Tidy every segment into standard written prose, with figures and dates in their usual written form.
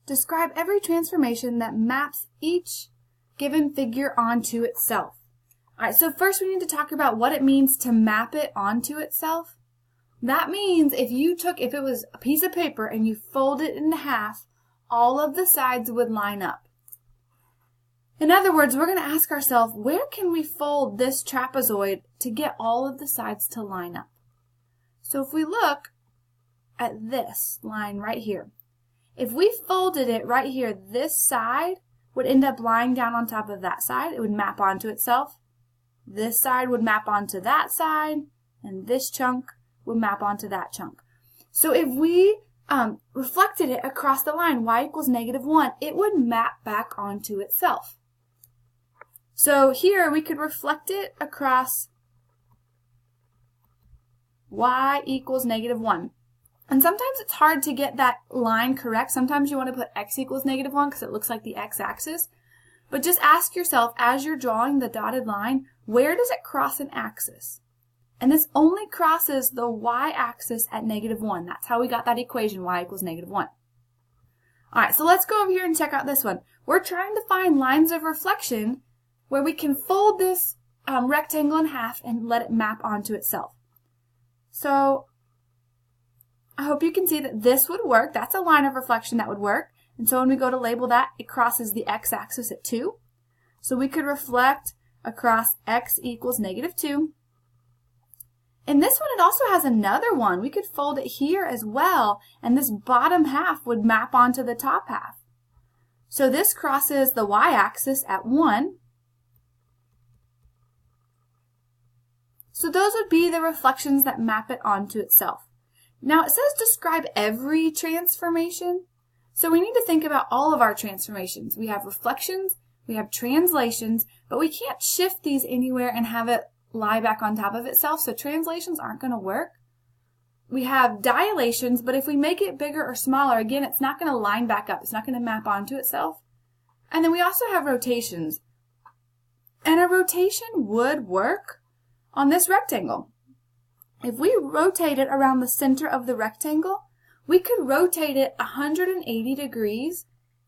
describe every transformation that maps each given figure onto itself. All right, so first we need to talk about what it means to map it onto itself. That means if it was a piece of paper and you fold it in half, all of the sides would line up. In other words, we're going to ask ourselves, where can we fold this trapezoid to get all of the sides to line up? So if we look at this line right here, if we folded it right here, this side would end up lying down on top of that side. It would map onto itself. This side would map onto that side, and this chunk would map onto that chunk. So if we reflected it across the line, y equals -1, it would map back onto itself. So here we could reflect it across y equals -1. And sometimes it's hard to get that line correct. Sometimes you want to put x equals -1 because it looks like the x-axis. But just ask yourself, as you're drawing the dotted line, where does it cross an axis? And this only crosses the y-axis at -1. That's how we got that equation, y equals -1. All right, so let's go over here and check out this one. We're trying to find lines of reflection where we can fold this rectangle in half and let it map onto itself. So I hope you can see that this would work. That's a line of reflection that would work. And so when we go to label that, it crosses the x-axis at 2. So we could reflect across x equals -2. And this one, it also has another one. We could fold it here as well, and this bottom half would map onto the top half. So this crosses the y-axis at 1. So those would be the reflections that map it onto itself. Now it says describe every transformation. So we need to think about all of our transformations. We have reflections, we have translations, but we can't shift these anywhere and have it lie back on top of itself, so translations aren't going to work. We have dilations, but if we make it bigger or smaller, again, it's not going to line back up. It's not going to map onto itself. And then we also have rotations. And a rotation would work on this rectangle. If we rotate it around the center of the rectangle, we could rotate it 180 degrees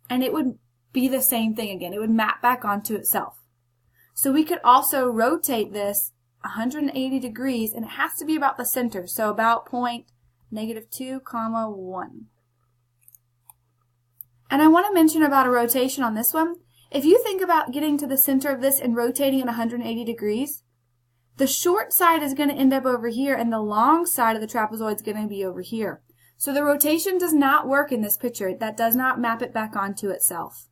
and it would be the same thing again. It would map back onto itself. So we could also rotate this 180 degrees, and it has to be about the center, so about point -2, 1. And I want to mention about a rotation on this one. If you think about getting to the center of this and rotating it 180 degrees, the short side is going to end up over here, and the long side of the trapezoid is going to be over here. So the rotation does not work in this picture. That does not map it back onto itself.